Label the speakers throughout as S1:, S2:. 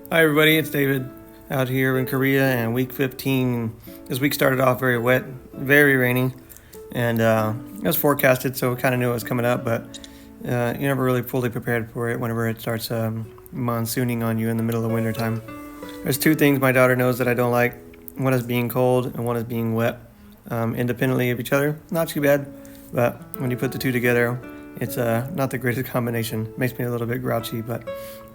S1: Hi everybody, it's David out here in Korea, and week 15. This week started off very wet, very rainy, and it was forecasted, so we kind of knew it was coming up, but you're never really fully prepared for it whenever it starts monsooning on you in the middle of winter time. There's two things my daughter knows that I don't like. One is being cold and one is being wet, independently of each other. Not too bad, but when you put the two together, it's not the greatest combination. Makes me a little bit grouchy, but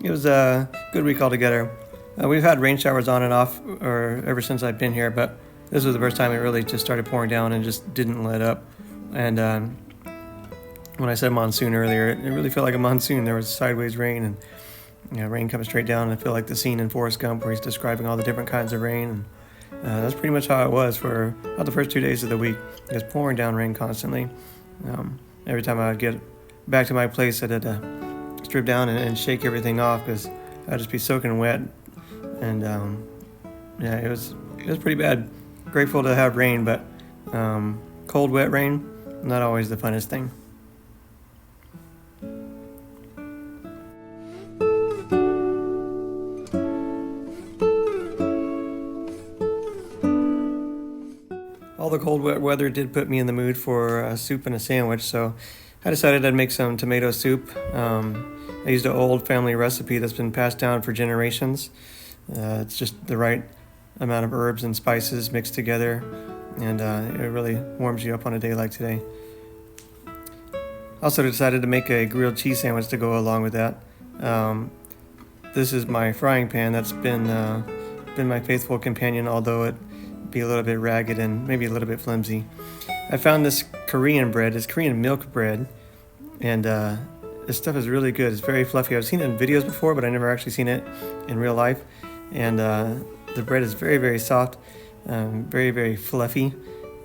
S1: it was a good week altogether. We've had rain showers on and off ever since I've been here, but this was the first time it really just started pouring down and just didn't let up. And when I said monsoon earlier, it really felt like a monsoon. There was sideways rain and rain coming straight down. And I feel like the scene in Forrest Gump where he's describing all the different kinds of rain. And that's pretty much how it was for about the first 2 days of the week. Just pouring down rain constantly. Every time I would get back to my place, I had to strip down and shake everything off because I'd just be soaking wet. And it was pretty bad. Grateful to have rain, but cold, wet rain, not always the funnest thing. All the cold, wet weather did put me in the mood for a soup and a sandwich, so I decided I'd make some tomato soup. I used an old family recipe that's been passed down for generations. It's just the right amount of herbs and spices mixed together, and it really warms you up on a day like today. Also decided to make a grilled cheese sandwich to go along with that. This is my frying pan that's been my faithful companion, although it be a little bit ragged and maybe a little bit flimsy. I found this Korean bread, it's Korean milk bread, and this stuff is really good. It's very fluffy. I've seen it in videos before, but I never actually seen it in real life. And the bread is very, very soft, very, very fluffy.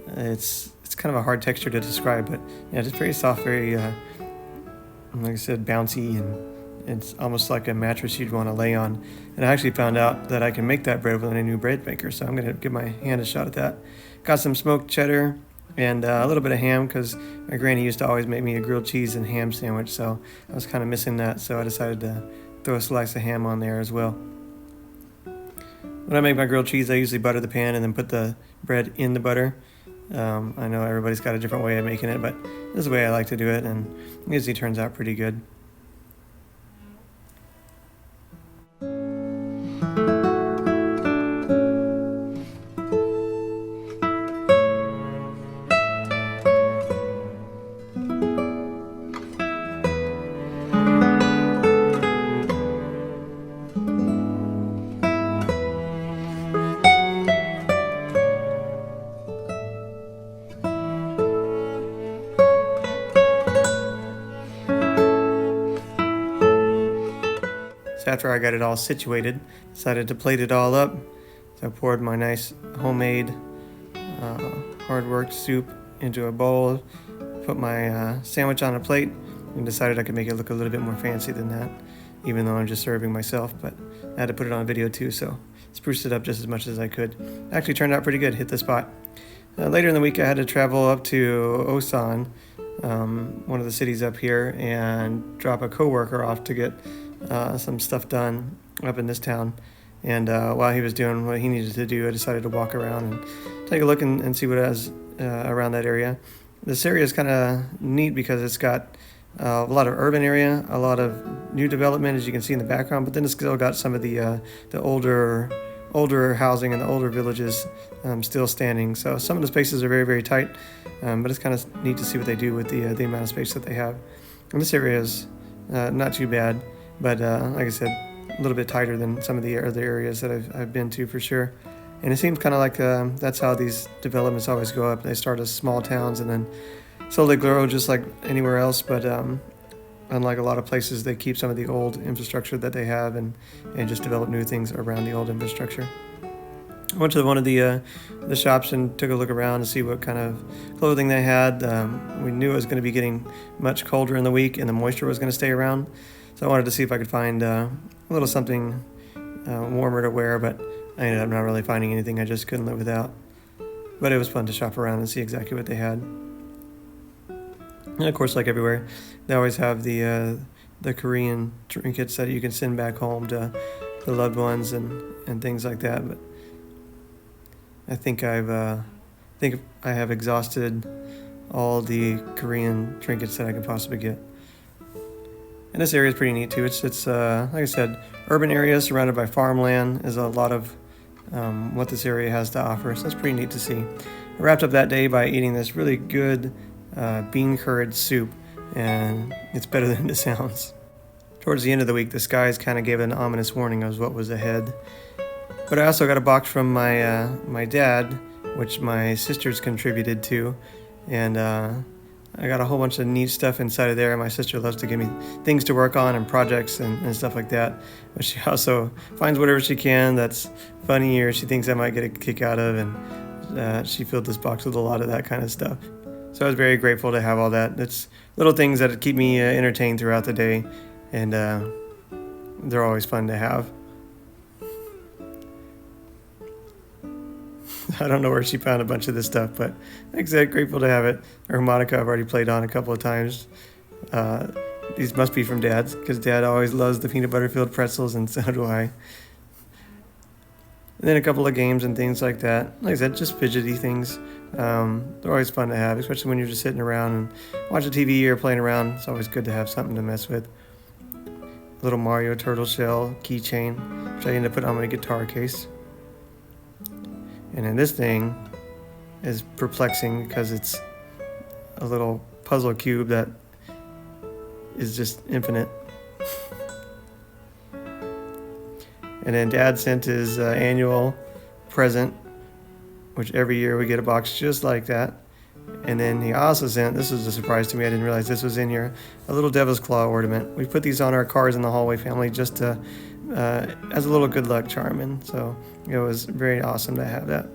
S1: It's kind of a hard texture to describe, but yeah, just very soft, very, like I said, bouncy, and it's almost like a mattress you'd want to lay on. And I actually found out that I can make that bread with a new bread maker, so I'm going to give my hand a shot at that. Got some smoked cheddar and a little bit of ham because my granny used to always make me a grilled cheese and ham sandwich, so I was kind of missing that, so I decided to throw a slice of ham on there as well. When I make my grilled cheese, I usually butter the pan and then put the bread in the butter. I know everybody's got a different way of making it, but this is the way I like to do it, and it usually turns out pretty good. So after I got it all situated, decided to plate it all up. So I poured my nice homemade, hard-worked soup into a bowl, put my sandwich on a plate, and decided I could make it look a little bit more fancy than that, even though I'm just serving myself. But I had to put it on video too, so spruced it up just as much as I could. Actually turned out pretty good, hit the spot. Later in the week, I had to travel up to Osan, one of the cities up here, and drop a coworker off to get some stuff done up in this town. And while he was doing what he needed to do, I decided to walk around and take a look and see what it has around that area. This area is kind of neat because it's got a lot of urban area, a lot of new development, as you can see in the background, but then it's still got some of the older housing and the older villages still standing. So some of the spaces are very, very tight, but it's kind of neat to see what they do with the amount of space that they have. And this area is not too bad, but like I said, a little bit tighter than some of the other areas that I've been to for sure. And it seems kind of like that's how these developments always go up. They start as small towns and then slowly grow just like anywhere else, but unlike a lot of places, they keep some of the old infrastructure that they have and just develop new things around the old infrastructure. I went to one of the shops and took a look around to see what kind of clothing they had. We knew it was going to be getting much colder in the week and the moisture was going to stay around. So I wanted to see if I could find a little something warmer to wear, but I ended up not really finding anything I just couldn't live without. But it was fun to shop around and see exactly what they had. And of course, like everywhere, they always have the Korean trinkets that you can send back home to the loved ones and things like that. But I think I have exhausted all the Korean trinkets that I could possibly get. And this area is pretty neat too. It's like I said, urban area surrounded by farmland is a lot of what this area has to offer. So that's pretty neat to see. I wrapped up that day by eating this really good bean curd soup, and it's better than it sounds. Towards the end of the week, the skies kind of gave an ominous warning of what was ahead. But I also got a box from my dad, which my sisters contributed to, and I got a whole bunch of neat stuff inside of there. My sister loves to give me things to work on and projects and stuff like that. But she also finds whatever she can that's funny or she thinks I might get a kick out of, and she filled this box with a lot of that kind of stuff. So I was very grateful to have all that. It's little things that keep me entertained throughout the day, and they're always fun to have. I don't know where she found a bunch of this stuff, but like I said, grateful to have it. A harmonica I've already played on a couple of times. These must be from Dad's, because Dad always loves the peanut butter filled pretzels, and so do I. And then a couple of games and things like that. Like I said, just fidgety things. They're always fun to have, especially when you're just sitting around and watching TV or playing around. It's always good to have something to mess with. A little Mario turtle shell keychain, which I ended up putting on my guitar case. And then this thing is perplexing because it's a little puzzle cube that is just infinite. And then Dad sent his annual present, which every year we get a box just like that. And then he also sent, this was a surprise to me, I didn't realize this was in here, a little Devil's Claw ornament. We put these on our cars in the Hallway family just to, as a little good luck charm. And so it was very awesome to have that.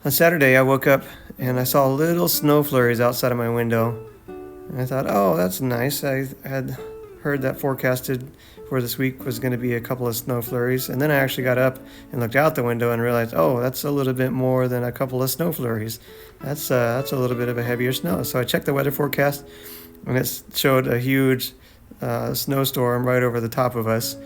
S1: On Saturday, I woke up and I saw little snow flurries outside of my window. And I thought, oh, that's nice. I had heard that forecasted for this week was going to be a couple of snow flurries. And then I actually got up and looked out the window and realized, oh, that's a little bit more than a couple of snow flurries. That's a little bit of a heavier snow. So I checked the weather forecast, and it showed a huge snowstorm right over the top of us.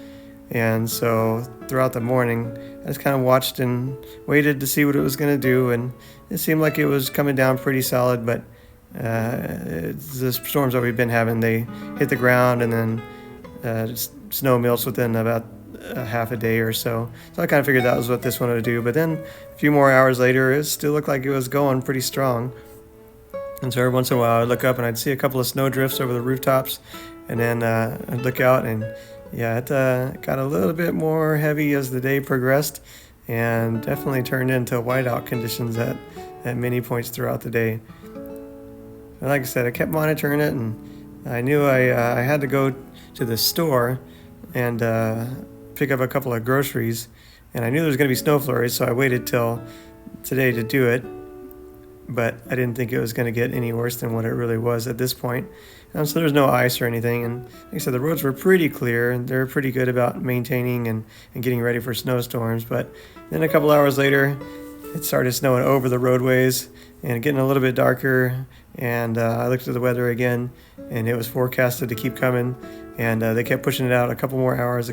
S1: And so throughout the morning, I just kind of watched and waited to see what it was going to do. And it seemed like it was coming down pretty solid, but the storms that we've been having, they hit the ground and then snow melts within about half a day or so. So I kind of figured that was what this one would do. But then a few more hours later, it still looked like it was going pretty strong. And so every once in a while, I'd look up and I'd see a couple of snow drifts over the rooftops. And then I'd look out and yeah, it got a little bit more heavy as the day progressed, and definitely turned into whiteout conditions at many points throughout the day. And like I said, I kept monitoring it, and I knew I had to go to the store and pick up a couple of groceries, and I knew there was going to be snow flurries, so I waited till today to do it. But I didn't think it was going to get any worse than what it really was at this point. So there's no ice or anything. And like I said, the roads were pretty clear, and they're pretty good about maintaining and getting ready for snowstorms. But then a couple hours later, it started snowing over the roadways and getting a little bit darker. And I looked at the weather again, and it was forecasted to keep coming. And they kept pushing it out a couple more hours,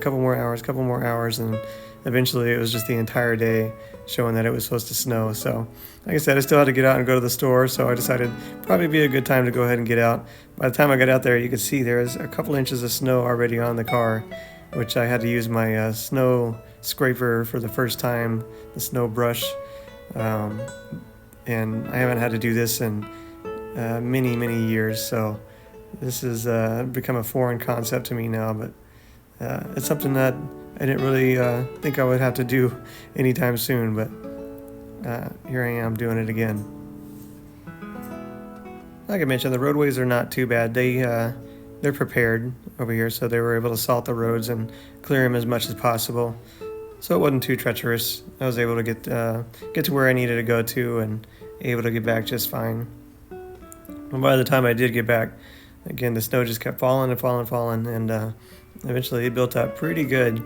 S1: and eventually it was just the entire day showing that it was supposed to snow. So like I said, I still had to get out and go to the store, so I decided probably be a good time to go ahead and get out. By the time I got out there, you could see there was a couple inches of snow already on the car, which I had to use my snow scraper for the first time, the snow brush. And I haven't had to do this in many years, so this has become a foreign concept to me now, but it's something that I didn't really think I would have to do anytime soon, but here I am doing it again. Like I mentioned, the roadways are not too bad. They're prepared over here, so they were able to salt the roads and clear them as much as possible. So it wasn't too treacherous. I was able to get to where I needed to go to and able to get back just fine. And by the time I did get back, again, the snow just kept falling, and eventually it built up pretty good.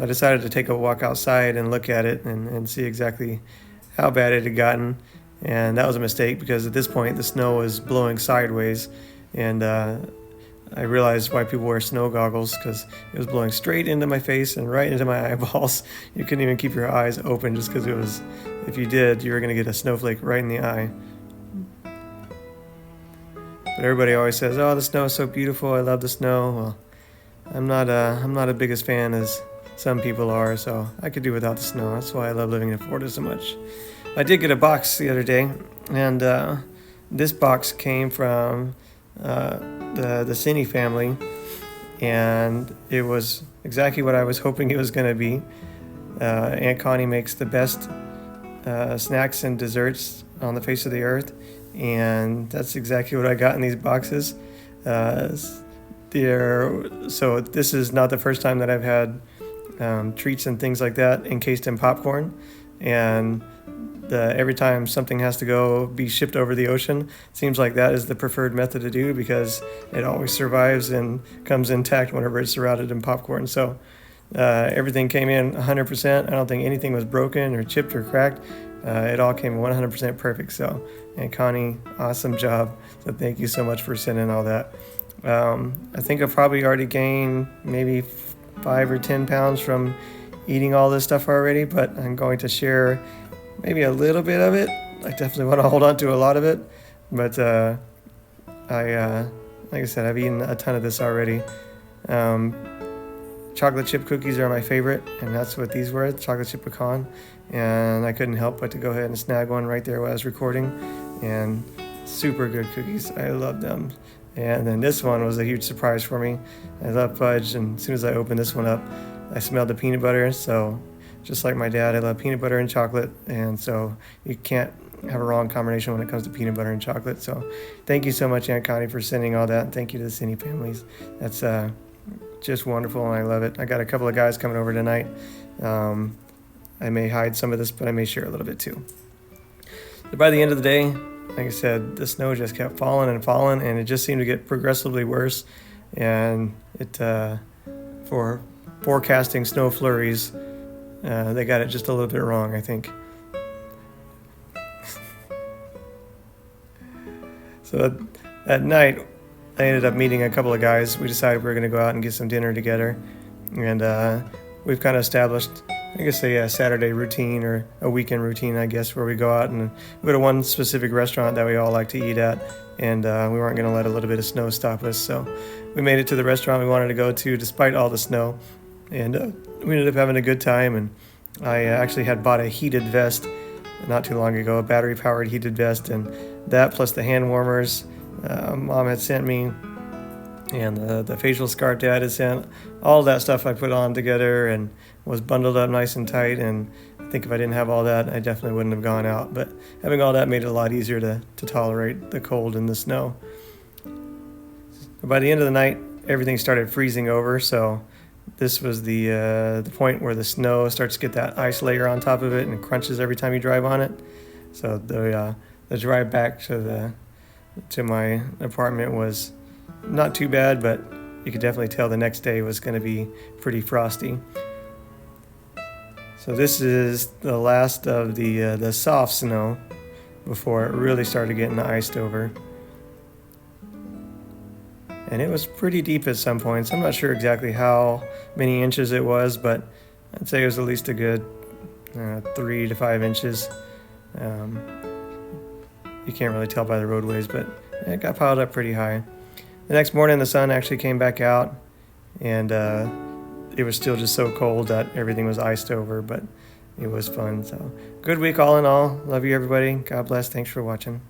S1: I decided to take a walk outside and look at it and see exactly how bad it had gotten. And that was a mistake, because at this point the snow was blowing sideways, and I realized why people wear snow goggles, because it was blowing straight into my face and right into my eyeballs. You couldn't even keep your eyes open just because it was, if you did, you were going to get a snowflake right in the eye. But everybody always says, "Oh, the snow is so beautiful. I love the snow." Well, I'm not a biggest fan as some people are, so I could do without the snow. That's why I love living in Florida so much. I did get a box the other day, and this box came from the Cine family, and it was exactly what I was hoping it was going to be. Aunt Connie makes the best snacks and desserts on the face of the earth, and that's exactly what I got in these boxes. So this is not the first time that I've had treats and things like that encased in popcorn, and every time something has to be shipped over the ocean, it seems like that is the preferred method to do, because it always survives and comes intact whenever it's surrounded in popcorn. So everything came in 100%. I don't think anything was broken or chipped or cracked. It all came 100% perfect. So, and Connie, awesome job. So thank you so much for sending all that. I think I've probably already gained maybe 5 or 10 pounds from eating all this stuff already, but I'm going to share maybe a little bit of it. I definitely want to hold on to a lot of it, but like I said, I've eaten a ton of this already. Chocolate chip cookies are my favorite, and that's what these were, chocolate chip pecan, and I couldn't help but to go ahead and snag one right there while I was recording, and super good cookies. I love them. And then this one was a huge surprise for me. I love fudge, and as soon as I opened this one up, I smelled the peanut butter. So just like my dad, I love peanut butter and chocolate, and so you can't have a wrong combination when it comes to peanut butter and chocolate. So thank you so much, Aunt Connie, for sending all that, and thank you to the Cine families. That's just wonderful, and I love it. I got a couple of guys coming over tonight. I may hide some of this, but I may share a little bit too. So by the end of the day, like I said, the snow just kept falling and falling, and it just seemed to get progressively worse. And for forecasting snow flurries, they got it just a little bit wrong, I think. So at night, I ended up meeting a couple of guys. We decided we were going to go out and get some dinner together. And we've kind of established, I guess, a Saturday routine or a weekend routine, I guess, where we go out and we go to one specific restaurant that we all like to eat at. And we weren't going to let a little bit of snow stop us. So we made it to the restaurant we wanted to go to despite all the snow. And we ended up having a good time. And I actually had bought a heated vest not too long ago, a battery-powered heated vest. And that plus the hand warmers Mom had sent me, and the facial scarf Dad had sent, all that stuff I put on together and was bundled up nice and tight. And I think if I didn't have all that, I definitely wouldn't have gone out. But having all that made it a lot easier to tolerate the cold and the snow. By the end of the night, everything started freezing over. So this was the point where the snow starts to get that ice layer on top of it and crunches every time you drive on it. So the drive back to my apartment was not too bad, but you could definitely tell the next day was going to be pretty frosty. So this is the last of the soft snow before it really started getting iced over. And it was pretty deep at some points. I'm not sure exactly how many inches it was, but I'd say it was at least a good 3 to 5 inches. You can't really tell by the roadways, but it got piled up pretty high. The next morning, the sun actually came back out, and it was still just so cold that everything was iced over, but it was fun. So good week all in all. Love you, everybody. God bless. Thanks for watching.